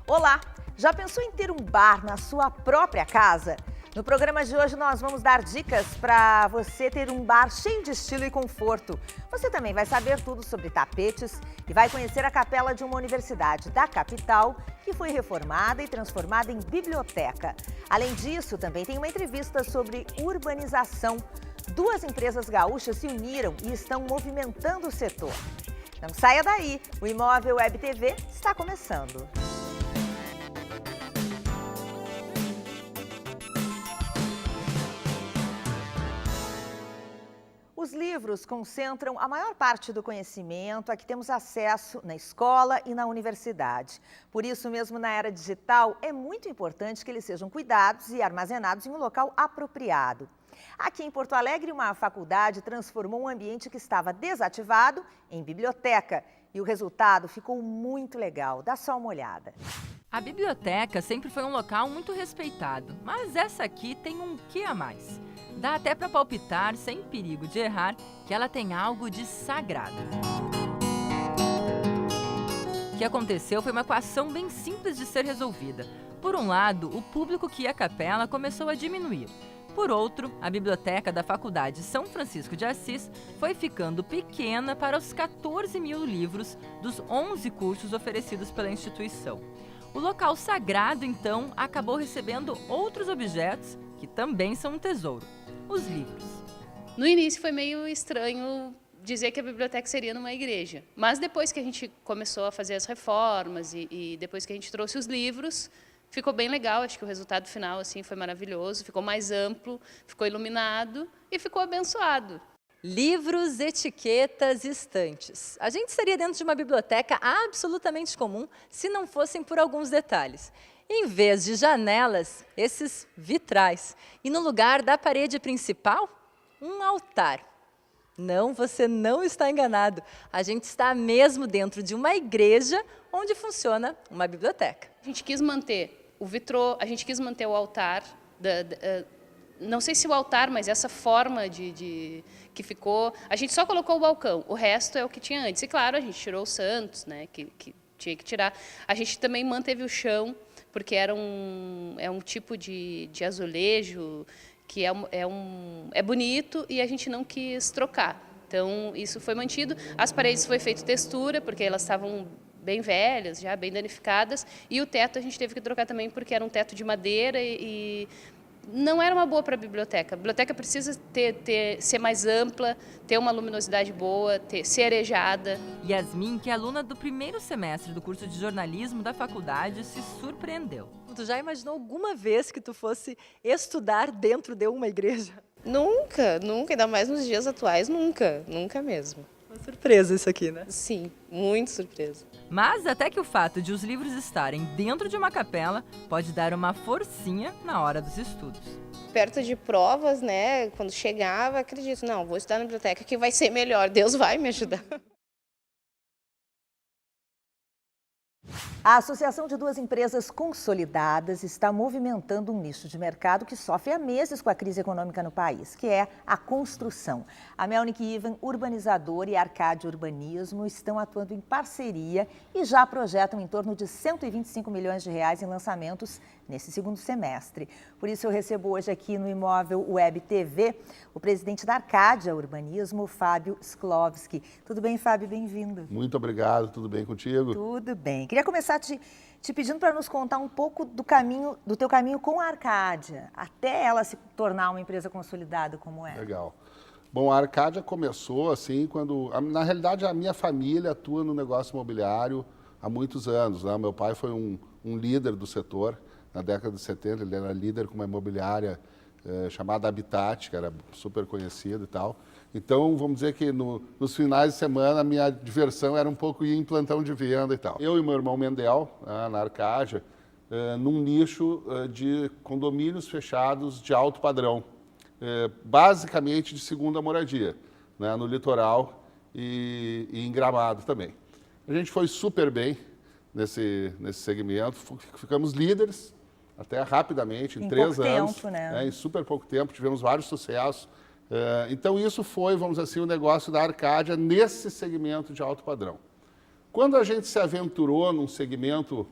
Olá! Já pensou em ter um bar na sua própria casa? No programa de hoje nós vamos dar dicas para você ter um bar cheio de estilo e conforto. Você também vai saber tudo sobre tapetes e vai conhecer a capela de uma universidade da capital que foi reformada e transformada em biblioteca. Além disso, também tem uma entrevista sobre urbanização. Duas empresas gaúchas se uniram e estão movimentando o setor. Não saia daí, o Imóvel Web TV está começando. Os livros concentram a maior parte do conhecimento a que temos acesso na escola e na universidade. Por isso, mesmo na era digital, é muito importante que eles sejam cuidados e armazenados em um local apropriado. Aqui em Porto Alegre, uma faculdade transformou um ambiente que estava desativado em biblioteca. E o resultado ficou muito legal. Dá só uma olhada. A biblioteca sempre foi um local muito respeitado, mas essa aqui tem um quê a mais. Dá até para palpitar, sem perigo de errar, que ela tem algo de sagrado. O que aconteceu foi uma equação bem simples de ser resolvida. Por um lado, o público que ia à capela começou a diminuir. Por outro, a biblioteca da Faculdade São Francisco de Assis foi ficando pequena para os 14 mil livros dos 11 cursos oferecidos pela instituição. O local sagrado, então, acabou recebendo outros objetos que também são um tesouro: os livros. No início foi meio estranho dizer que a biblioteca seria numa igreja, mas depois que a gente começou a fazer as reformas e depois que a gente trouxe os livros, ficou bem legal. Acho que o resultado final assim foi maravilhoso, ficou mais amplo, ficou iluminado e ficou abençoado. Livros, etiquetas, estantes. A gente estaria dentro de uma biblioteca absolutamente comum se não fossem por alguns detalhes. Em vez de janelas, esses vitrais. E no lugar da parede principal, um altar. Não, você não está enganado. A gente está mesmo dentro de uma igreja onde funciona uma biblioteca. A gente quis manter o vitrô, a gente quis manter o altar, não sei se o altar, mas essa forma que ficou. A gente só colocou o balcão, o resto é o que tinha antes. E claro, a gente tirou os santos, né, que tinha que tirar. A gente também manteve o chão, porque é um tipo de azulejo que é bonito e a gente não quis trocar. Então, isso foi mantido. As paredes foi feito textura, porque elas estavam bem velhas, já bem danificadas. E o teto a gente teve que trocar também, porque era um teto de madeira e não era uma boa para a biblioteca. A biblioteca precisa ser mais ampla, ter uma luminosidade boa, ser arejada. Yasmin, que é aluna do primeiro semestre do curso de jornalismo da faculdade, se surpreendeu. Tu já imaginou alguma vez que tu fosse estudar dentro de uma igreja? Nunca, nunca, ainda mais nos dias atuais, nunca mesmo. Uma surpresa isso aqui, né? Sim, muito surpresa. Mas até que o fato de os livros estarem dentro de uma capela pode dar uma forcinha na hora dos estudos. Perto de provas, né, quando chegava, acredito, não, vou estudar na biblioteca que vai ser melhor, Deus vai me ajudar. A associação de duas empresas consolidadas está movimentando um nicho de mercado que sofre há meses com a crise econômica no país, que é a construção. A Melnick Ivan, urbanizadora, e a Arcádia Urbanismo estão atuando em parceria e já projetam em torno de 125 milhões de reais em lançamentos nesse segundo semestre. Por isso eu recebo hoje aqui no Imóvel Web TV o presidente da Arcádia Urbanismo, Fábio Sklovski. Tudo bem, Fábio? Bem-vindo. Muito obrigado, tudo bem contigo? Tudo bem. Queria começar te pedindo para nos contar um pouco do teu caminho com a Arcádia, até ela se tornar uma empresa consolidada como é. Legal. Bom, a Arcádia começou assim quando, na realidade, a minha família atua no negócio imobiliário há muitos anos, né? Meu pai foi um líder do setor na década de 70, ele era líder com uma imobiliária chamada Habitat, que era super conhecida e tal. Então, vamos dizer que nos finais de semana a minha diversão era um pouco ir em plantão de venda e tal. Eu e meu irmão Mendel, na Arcádia, num nicho de condomínios fechados de alto padrão, basicamente de segunda moradia, né, no litoral e em Gramado também. A gente foi super bem nesse segmento, ficamos líderes até rapidamente, em 3 anos. Tempo, né? Em super pouco tempo, tivemos vários sucessos. Então, isso foi, vamos dizer assim, o negócio da Arcádia nesse segmento de alto padrão. Quando a gente se aventurou num segmento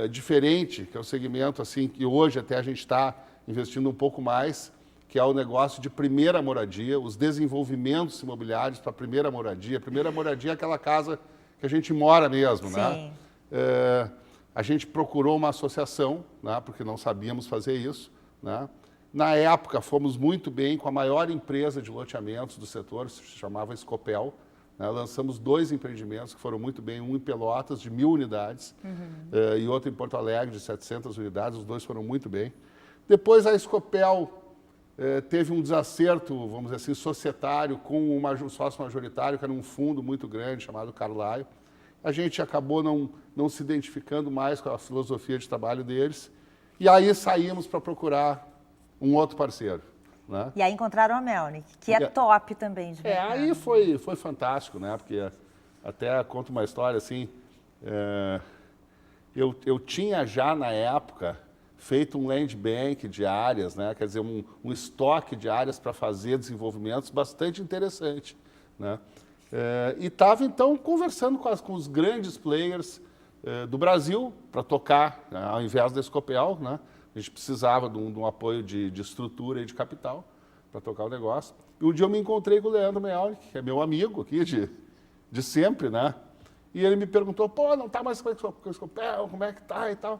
diferente, que é o segmento assim que hoje até a gente está investindo um pouco mais, que é o negócio de primeira moradia, os desenvolvimentos imobiliários para primeira moradia. Primeira moradia é aquela casa que a gente mora mesmo, né? A gente procurou uma associação, né, porque não sabíamos fazer isso, né? Na época, fomos muito bem com a maior empresa de loteamentos do setor, se chamava Escopel. Né? Lançamos 2 empreendimentos que foram muito bem, um em Pelotas, de 1.000 unidades, e outro em Porto Alegre, de 700 unidades. Os 2 foram muito bem. Depois, a Escopel teve um desacerto, vamos dizer assim, societário com um sócio majoritário, que era um fundo muito grande, chamado Carlyle. A gente acabou não se identificando mais com a filosofia de trabalho deles. E aí saímos para procurar um outro parceiro. Né? E aí encontraram a Melnick, que é top também de mercado. Aí foi fantástico, né? Porque até conto uma história assim, eu tinha já na época feito um land bank de áreas, né? Quer dizer, um estoque de áreas para fazer desenvolvimentos bastante interessante. Né? E estava então conversando com os grandes players do Brasil para tocar, né? Ao invés da Escopel, né? A gente precisava de um apoio de estrutura e de capital para tocar o negócio. E um dia eu me encontrei com o Leandro Melnick, que é meu amigo aqui de sempre, né? E ele me perguntou, pô, não tá mais com a Escopel, como é que tá e tal. Eu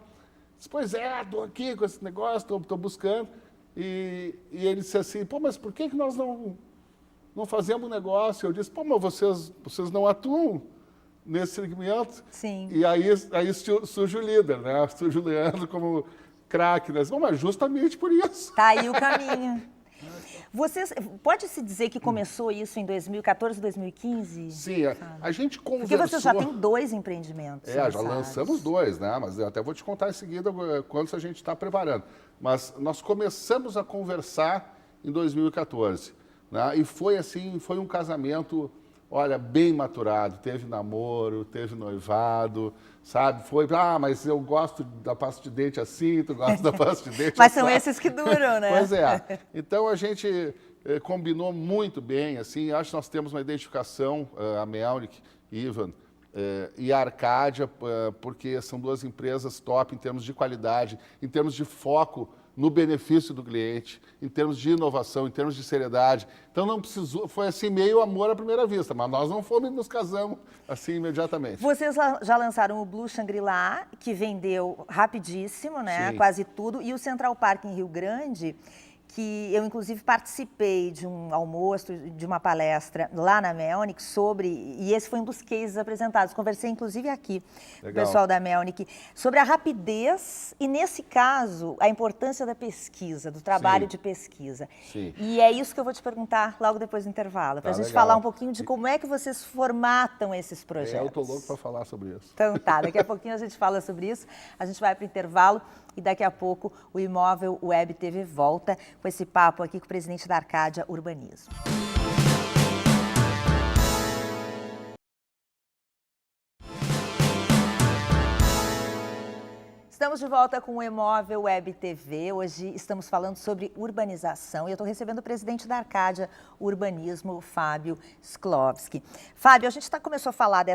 disse, pois é, estou aqui com esse negócio, estou buscando. E ele disse assim, pô, mas por que nós não fazemos um negócio? Eu disse, pô, mas vocês não atuam nesse segmento? Sim. E aí surge o líder, né? Surge o Leandro como craque, né? Bom, mas justamente por isso. Tá aí o caminho. Pode-se dizer que começou isso em 2014, 2015? Sim, a gente conversou... Porque você já tem 2 empreendimentos. Já lançamos 2, né? Mas eu até vou te contar em seguida quantos a gente está preparando. Mas nós começamos a conversar em 2014. Né? E foi assim, foi um casamento, olha, bem maturado. Teve namoro, teve noivado, sabe? Foi, mas eu gosto da pasta de dente assim, tu gosta da pasta de dente Mas assim. são esses que duram, né? Pois é. Então a gente combinou muito bem, assim, acho que nós temos uma identificação, a Melnick, Ivan e a Arcádia, porque são 2 empresas top em termos de qualidade, em termos de foco no benefício do cliente, em termos de inovação, em termos de seriedade. Então não precisou, foi assim meio amor à primeira vista, mas nós não fomos e nos casamos assim imediatamente. Vocês já lançaram o Blue Shangri-La, que vendeu rapidíssimo, né? Sim. Quase tudo, e o Central Park em Rio Grande, que eu inclusive participei de um almoço, de uma palestra lá na Melnick e esse foi um dos cases apresentados. Conversei inclusive aqui com o pessoal da Melnick sobre a rapidez e, nesse caso, a importância da pesquisa, do trabalho de pesquisa. Sim. E é isso que eu vou te perguntar logo depois do intervalo, para a gente falar um pouquinho de como é que vocês formatam esses projetos. Eu estou louco para falar sobre isso. Então tá, daqui a pouquinho a gente fala sobre isso, a gente vai para o intervalo e daqui a pouco o Imóvel Web TV volta com esse papo aqui com o presidente da Arcádia Urbanismo. Estamos de volta com o Imóvel Web TV. Hoje estamos falando sobre urbanização e eu estou recebendo o presidente da Arcádia Urbanismo, Fábio Sklovski. Fábio, a gente começou a falar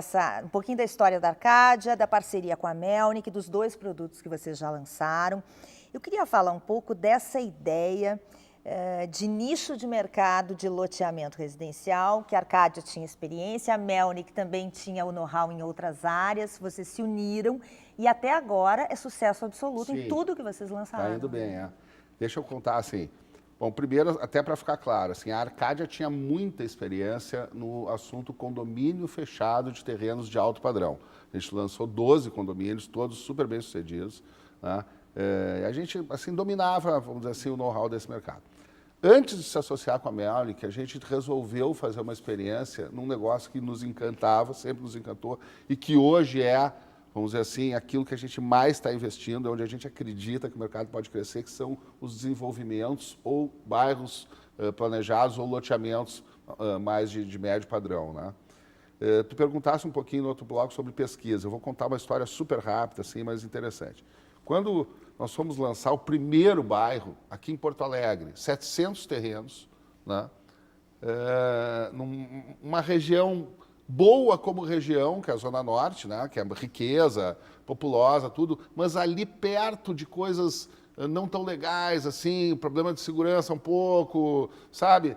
um pouquinho da história da Arcádia, da parceria com a Melnick, dos 2 produtos que vocês já lançaram. Eu queria falar um pouco dessa ideia de nicho de mercado de loteamento residencial, que a Arcádia tinha experiência, a Melnick também tinha o know-how em outras áreas, vocês se uniram e até agora é sucesso absoluto em tudo que vocês lançaram. Está indo bem, Deixa eu contar assim. Bom, primeiro, até para ficar claro, assim, a Arcádia tinha muita experiência no assunto condomínio fechado de terrenos de alto padrão. A gente lançou 12 condomínios, todos super bem sucedidos, né? A gente assim, dominava, vamos dizer assim, o know-how desse mercado. Antes de se associar com a Melnick, a gente resolveu fazer uma experiência num negócio que nos encantava, sempre nos encantou, e que hoje é, vamos dizer assim, aquilo que a gente mais está investindo, onde a gente acredita que o mercado pode crescer, que são os desenvolvimentos ou bairros planejados ou loteamentos mais de médio padrão, né? Tu perguntasse um pouquinho no outro bloco sobre pesquisa. Eu vou contar uma história super rápida, assim, mas interessante. Quando nós fomos lançar o primeiro bairro, aqui em Porto Alegre, 700 terrenos, né? Numa região boa como região, que é a Zona Norte, né? Que é riqueza, populosa, tudo, mas ali perto de coisas não tão legais, assim, problema de segurança um pouco, sabe?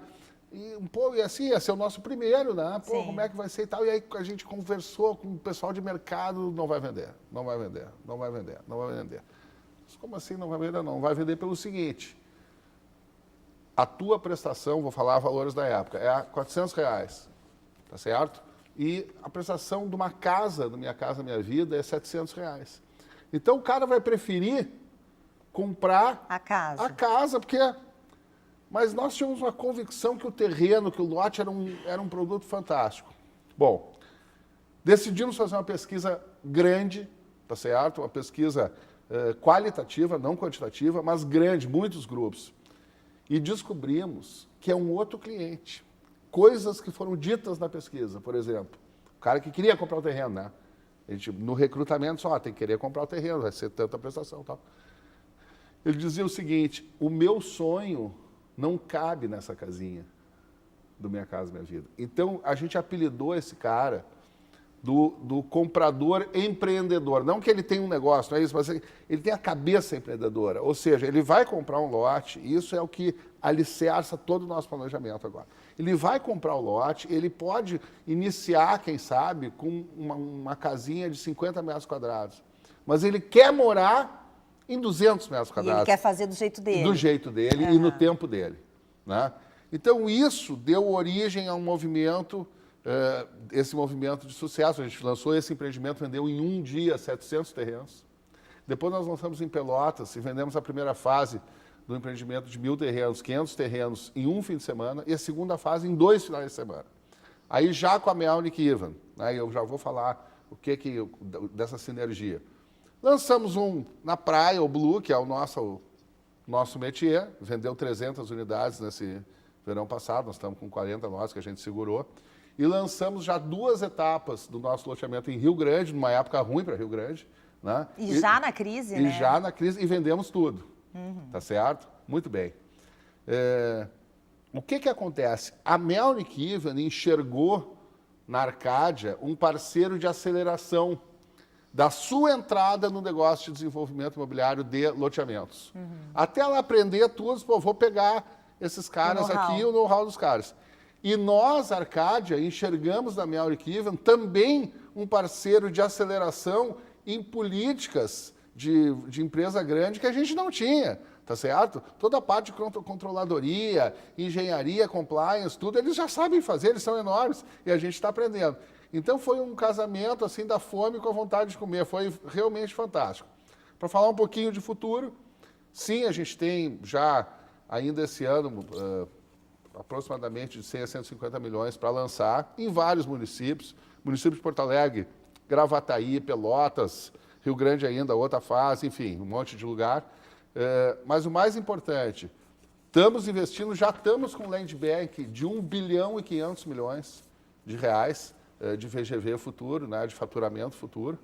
E assim, ia ser o nosso primeiro, né? Pô, Sim. como é que vai ser e tal? E aí a gente conversou com o pessoal de mercado, não vai vender, não vai vender, não vai vender, não vai vender. Mas como assim não vai vender? Não vai vender pelo seguinte, a tua prestação, vou falar valores da época, é R$400, tá certo? E a prestação de uma casa, do Minha Casa Minha Vida, é R$700. Então o cara vai preferir comprar A casa. a casa, porque... Mas nós tínhamos uma convicção que o terreno, que o lote era um produto fantástico. Bom, decidimos fazer uma pesquisa grande, tá certo? Uma pesquisa qualitativa, não quantitativa, mas grande, muitos grupos. E descobrimos que é um outro cliente. Coisas que foram ditas na pesquisa, por exemplo. O cara que queria comprar o terreno, né? A gente, no recrutamento, só tem que querer comprar o terreno, vai ser tanta prestação e tal. Ele dizia o seguinte, o meu sonho não cabe nessa casinha do Minha Casa Minha Vida. Então, a gente apelidou esse cara do comprador empreendedor. Não que ele tenha um negócio, não é isso, mas ele tem a cabeça empreendedora. Ou seja, ele vai comprar um lote, e isso é o que alicerça todo o nosso planejamento agora. Ele vai comprar o lote, ele pode iniciar, quem sabe, com uma casinha de 50 metros quadrados. Mas ele quer morar em 200 metros E quadrados. ele quer fazer do jeito dele. Do jeito dele e no tempo dele. Né? Então, isso deu origem a um movimento, esse movimento de sucesso. A gente lançou esse empreendimento, vendeu em um dia 700 terrenos. Depois nós lançamos em Pelotas e vendemos a primeira fase do empreendimento de 1.000 terrenos, 500 terrenos em um fim de semana e a segunda fase em 2 finais de semana. Aí já com a Melnick Ivan, né? Eu já vou falar dessa sinergia. Lançamos um na praia, o Blue, que é o nosso métier, vendeu 300 unidades nesse verão passado, nós estamos com 40 nós que a gente segurou, e lançamos já 2 etapas do nosso loteamento em Rio Grande, numa época ruim para Rio Grande. Né? E já na crise, né? E já na crise, e vendemos tudo, tá certo? Muito bem. O que acontece? A Melnick Ivan enxergou na Arcádia um parceiro de aceleração da sua entrada no negócio de desenvolvimento imobiliário de loteamentos. Até ela aprender tudo, pô, vou pegar esses caras aqui, o know-how dos caras. E nós, Arcádia, enxergamos na Melnick Ivan também um parceiro de aceleração em políticas de empresa grande que a gente não tinha, tá certo? Toda a parte de controladoria, engenharia, compliance, tudo, eles já sabem fazer, eles são enormes, e a gente está aprendendo. Então, foi um casamento assim da fome com a vontade de comer. Foi realmente fantástico. Para falar um pouquinho de futuro, sim, a gente tem já, ainda esse ano, aproximadamente de 100 a 150 milhões para lançar em vários municípios. Município de Porto Alegre, Gravataí, Pelotas, Rio Grande ainda, outra fase, enfim, um monte de lugar. Mas o mais importante, estamos investindo, já estamos com land bank de 1 bilhão e 500 milhões de reais, de VGV futuro, né, de faturamento futuro,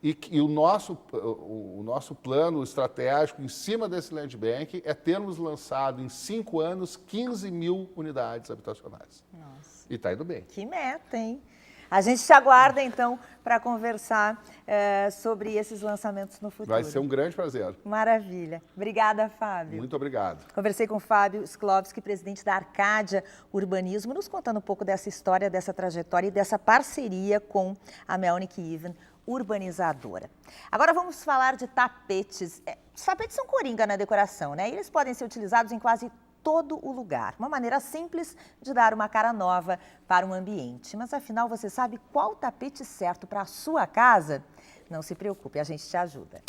e o nosso plano estratégico em cima desse land bank é termos lançado em 5 anos 15 mil unidades habitacionais. Nossa. E está indo bem. Que meta, hein? A gente te aguarda, então, para conversar sobre esses lançamentos no futuro. Vai ser um grande prazer. Maravilha. Obrigada, Fábio. Muito obrigado. Conversei com o Fábio Sklovski, presidente da Arcádia Urbanismo, nos contando um pouco dessa história, dessa trajetória e dessa parceria com a Melnick Ivan, urbanizadora. Agora vamos falar de tapetes. Os tapetes são coringa na decoração, né? E eles podem ser utilizados em quase todo o lugar. Uma maneira simples de dar uma cara nova para um ambiente. Mas afinal, você sabe qual tapete certo para a sua casa? Não se preocupe, a gente te ajuda.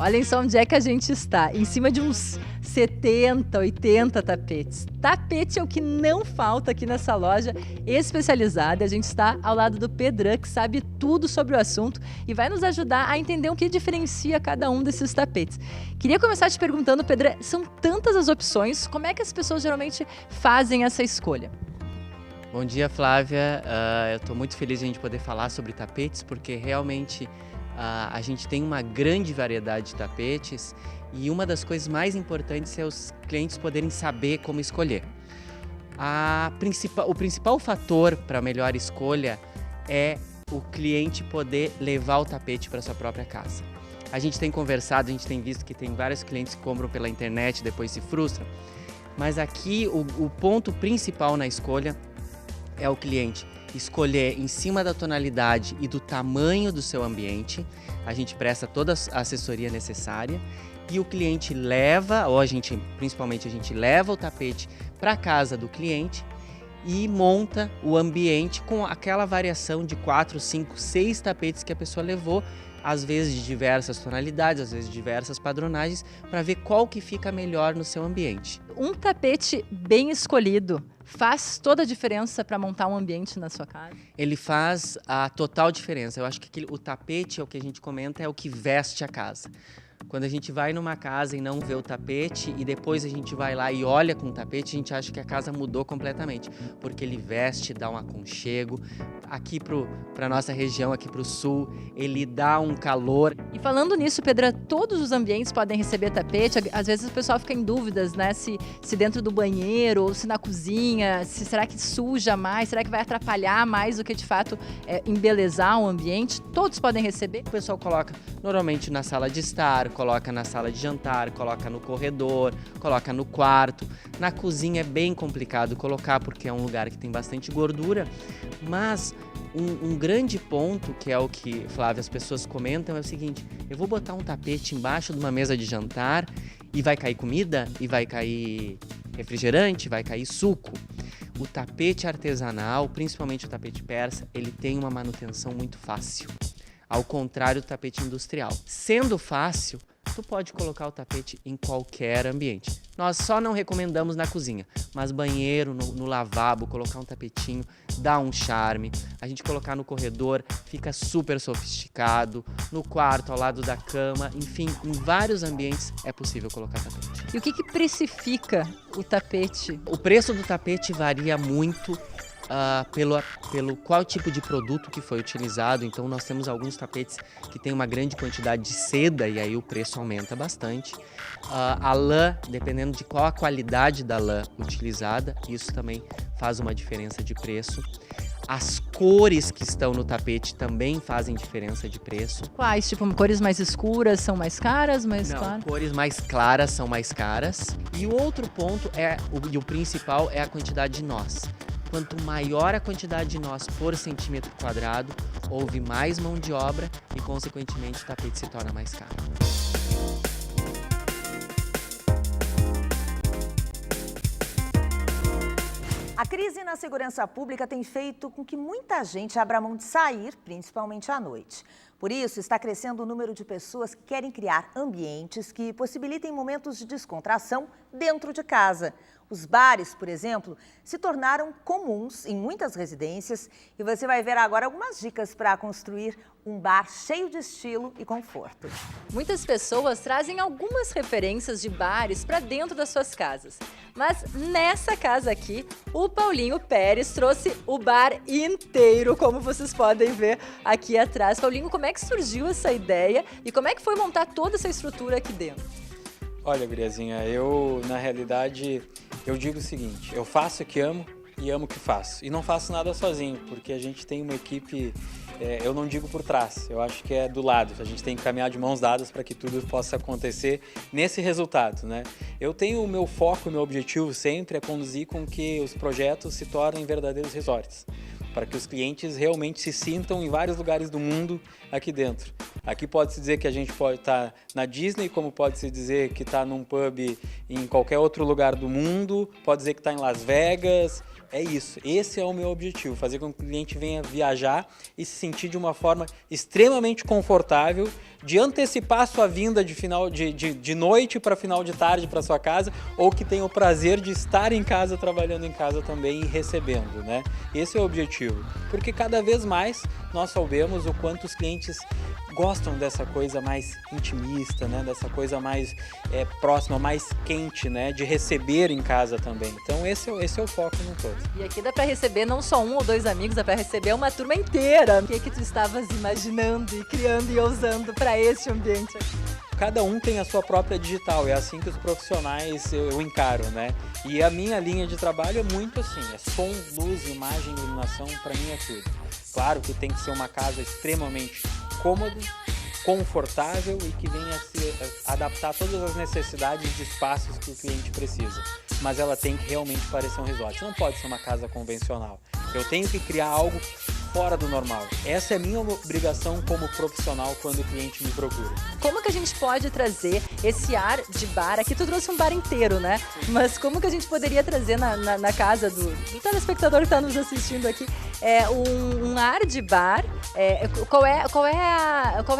Olhem só onde é que a gente está, em cima de uns 70, 80 tapetes. Tapete é o que não falta aqui nessa loja especializada. A gente está ao lado do Pedran, que sabe tudo sobre o assunto e vai nos ajudar a entender o que diferencia cada um desses tapetes. Queria começar te perguntando, Pedran, são tantas as opções, como é que as pessoas geralmente fazem essa escolha? Bom dia, Flávia. Eu estou muito feliz de a gente poder falar sobre tapetes, porque realmente A gente tem uma grande variedade de tapetes e uma das coisas mais importantes é os clientes poderem saber como escolher. O principal fator para a melhor escolha é o cliente poder levar o tapete para sua própria casa. A gente tem conversado, a gente tem visto que tem vários clientes que compram pela internet e depois se frustram, mas aqui o ponto principal na escolha é o cliente escolher em cima da tonalidade e do tamanho do seu ambiente. A gente presta toda a assessoria necessária e o cliente leva, ou principalmente a gente leva o tapete para a casa do cliente e monta o ambiente com aquela variação de 4, 5, 6 tapetes que a pessoa levou, às vezes de diversas tonalidades, às vezes de diversas padronagens, para ver qual que fica melhor no seu ambiente. Um tapete bem escolhido faz toda a diferença para montar um ambiente na sua casa? Ele faz a total diferença. Eu acho que o tapete, é o que a gente comenta, é o que veste a casa. Quando a gente vai numa casa e não vê o tapete e depois a gente vai lá e olha com o tapete, a gente acha que a casa mudou completamente, porque ele veste, dá um aconchego. Aqui para nossa região, aqui para o sul, ele dá um calor. E falando nisso, Pedra, todos os ambientes podem receber tapete? Às vezes o pessoal fica em dúvidas, né? Se dentro do banheiro ou se na cozinha, será que suja mais? Será que vai atrapalhar mais do que de fato embelezar o ambiente? Todos podem receber? O pessoal coloca normalmente na sala de estar, coloca na sala de jantar, coloca no corredor, coloca no quarto. Na cozinha é bem complicado colocar porque é um lugar que tem bastante gordura, mas um grande ponto, que é o que, Flávia, as pessoas comentam, é o seguinte: eu vou botar um tapete embaixo de uma mesa de jantar e vai cair comida, e vai cair refrigerante, vai cair suco. O tapete artesanal, principalmente o tapete persa, ele tem uma manutenção muito fácil, ao contrário do tapete industrial. Sendo fácil, tu pode colocar o tapete em qualquer ambiente. Nós só não recomendamos na cozinha, mas banheiro, no lavabo, colocar um tapetinho dá um charme. A gente colocar no corredor fica super sofisticado, no quarto, ao lado da cama, enfim, em vários ambientes é possível colocar tapete. E o que precifica o tapete? O preço do tapete varia muito pelo qual tipo de produto que foi utilizado. Então nós temos alguns tapetes que tem uma grande quantidade de seda e aí o preço aumenta bastante. A lã, dependendo de qual a qualidade da lã utilizada, isso também faz uma diferença de preço. As cores que estão no tapete também fazem diferença de preço. Quais? Tipo, cores mais escuras são mais caras, mais Não, claras? Cores mais claras são mais caras. E o outro ponto e o principal é a quantidade de nós. Quanto maior a quantidade de nós por centímetro quadrado, houve mais mão de obra e, consequentemente, o tapete se torna mais caro. A crise na segurança pública tem feito com que muita gente abra mão de sair, principalmente à noite. Por isso, está crescendo o número de pessoas que querem criar ambientes que possibilitem momentos de descontração dentro de casa. Os bares, por exemplo, se tornaram comuns em muitas residências e você vai ver agora algumas dicas para construir um bar cheio de estilo e conforto. Muitas pessoas trazem algumas referências de bares para dentro das suas casas. Mas nessa casa aqui, o Paulinho Pérez trouxe o bar inteiro, como vocês podem ver aqui atrás. Paulinho, como é que surgiu essa ideia e como é que foi montar toda essa estrutura aqui dentro? Olha, guriazinha, na realidade, eu digo o seguinte: eu faço o que amo e amo o que faço. E não faço nada sozinho, porque a gente tem uma equipe, eu não digo por trás, eu acho que é do lado. A gente tem que caminhar de mãos dadas para que tudo possa acontecer nesse resultado, né? Eu tenho o meu foco, o meu objetivo sempre é conduzir com que os projetos se tornem verdadeiros resorts, para que os clientes realmente se sintam em vários lugares do mundo aqui dentro. Aqui pode-se dizer que a gente pode estar na Disney, como pode-se dizer que está num pub em qualquer outro lugar do mundo, pode dizer que está em Las Vegas. É isso, esse é o meu objetivo, fazer com que o cliente venha viajar e se sentir de uma forma extremamente confortável, de antecipar a sua vinda de noite para final de tarde para sua casa, ou que tenha o prazer de estar em casa, trabalhando em casa também e recebendo, né? Esse é o objetivo, porque cada vez mais nós sabemos o quanto os clientes gostam dessa coisa mais intimista, né? Dessa coisa mais próxima, mais quente, né? De receber em casa também. Então esse é o foco no todo. E aqui dá para receber não só 1 ou 2 amigos, dá para receber uma turma inteira. O que tu estavas imaginando e criando e ousando para esse ambiente aqui? Cada um tem a sua própria digital, é assim que os profissionais eu encaro, né? E a minha linha de trabalho é muito assim, é som, luz, imagem, iluminação, para mim é tudo. Claro que tem que ser uma casa extremamente cômoda, confortável e que venha a se adaptar a todas as necessidades de espaços que o cliente precisa. Mas ela tem que realmente parecer um resort, não pode ser uma casa convencional. Eu tenho que criar algo fora do normal. Essa é a minha obrigação como profissional quando o cliente me procura. Como que a gente pode trazer esse ar de bar? Aqui tu trouxe um bar inteiro, né? Mas como que a gente poderia trazer na casa do telespectador que está nos assistindo aqui um ar de bar? Qual é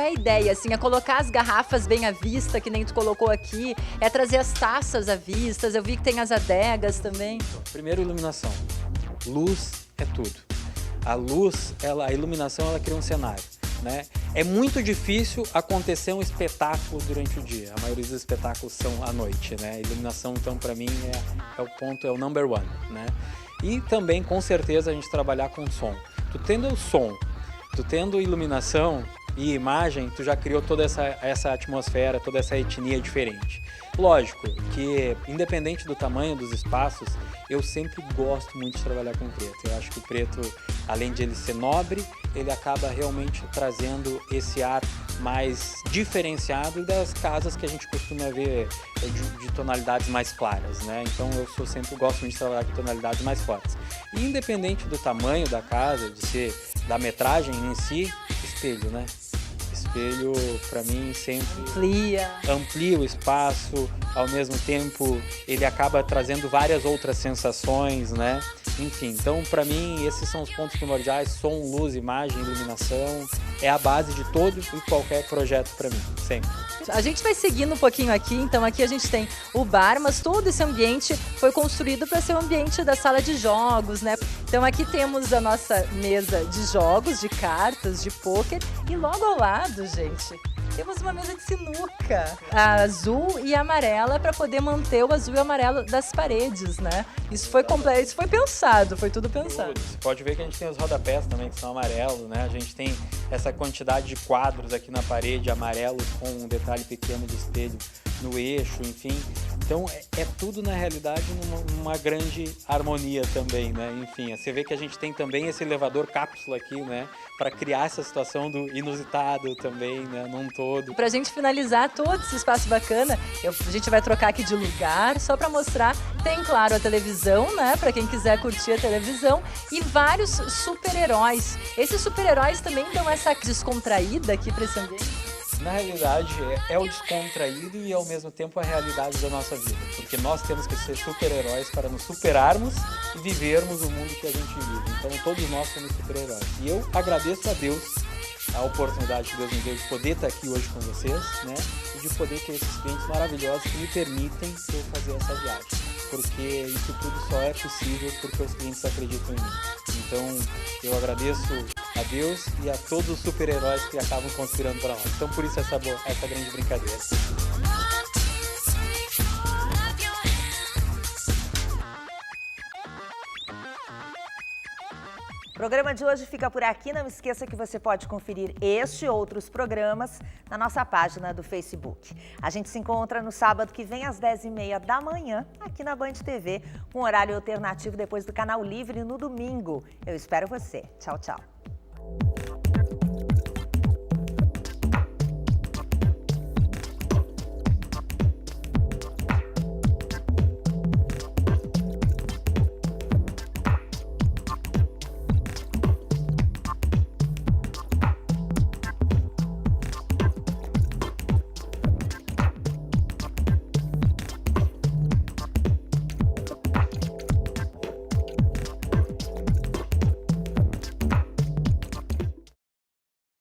a ideia? Assim, é colocar as garrafas bem à vista, que nem tu colocou aqui, é trazer as taças à vista, eu vi que tem as adegas também. Primeiro, iluminação. Luz é tudo. A luz, a iluminação, ela cria um cenário, né? É muito difícil acontecer um espetáculo durante o dia. A maioria dos espetáculos são à noite, né? A iluminação, então, para mim, é o ponto, é o number one, né? E também, com certeza, a gente trabalhar com som. Tu tendo o som, tu tendo iluminação e imagem, tu já criou toda essa atmosfera, toda essa etnia diferente. Lógico que, independente do tamanho dos espaços, eu sempre gosto muito de trabalhar com preto. Eu acho que o preto, além de ele ser nobre, ele acaba realmente trazendo esse ar mais diferenciado das casas que a gente costuma ver de tonalidades mais claras, né? Então eu sempre gosto muito de trabalhar com tonalidades mais fortes. E independente do tamanho da casa, da metragem em si, espelho, né? Espelho, para mim, sempre amplia o espaço, ao mesmo tempo ele acaba trazendo várias outras sensações, né? Enfim, então para mim esses são os pontos primordiais: som, luz, imagem, iluminação, é a base de todo e qualquer projeto para mim, sempre. A gente vai seguindo um pouquinho aqui, então aqui a gente tem o bar, mas todo esse ambiente foi construído para ser o ambiente da sala de jogos, né? Então aqui temos a nossa mesa de jogos, de cartas, de pôquer, e logo ao lado, gente, temos uma mesa de sinuca, a azul e amarela, para poder manter o azul e o amarelo das paredes, né? Isso foi pensado, foi tudo pensado. Você pode ver que a gente tem os rodapés também, que são amarelos, né? A gente tem essa quantidade de quadros aqui na parede, amarelos com um detalhe pequeno de espelho no eixo, enfim. Então é tudo na realidade numa grande harmonia também, né? Enfim, você vê que a gente tem também esse elevador cápsula aqui, né? Para criar essa situação do inusitado também, né? Num todo. Pra gente finalizar todo esse espaço bacana, a gente vai trocar aqui de lugar, só para mostrar. Tem, claro, a televisão, né? Para quem quiser curtir a televisão, e vários super-heróis. Esses super-heróis também dão essa descontraída aqui para esse ambiente. Na realidade, é o descontraído e ao mesmo tempo a realidade da nossa vida. Porque nós temos que ser super-heróis para nos superarmos e vivermos o mundo que a gente vive. Então todos nós somos super-heróis. E eu agradeço a Deus a oportunidade que Deus me deu de poder estar aqui hoje com vocês, né? E de poder ter esses clientes maravilhosos que me permitem eu fazer essa viagem. Porque isso tudo só é possível porque os clientes acreditam em mim. Então eu agradeço a Deus e a todos os super-heróis que acabam conspirando para nós. Então por isso essa grande brincadeira. O programa de hoje fica por aqui. Não esqueça que você pode conferir este e outros programas na nossa página do Facebook. A gente se encontra no sábado que vem às 10h30 da manhã, aqui na Band TV, com horário alternativo depois do Canal Livre no domingo. Eu espero você. Tchau, tchau.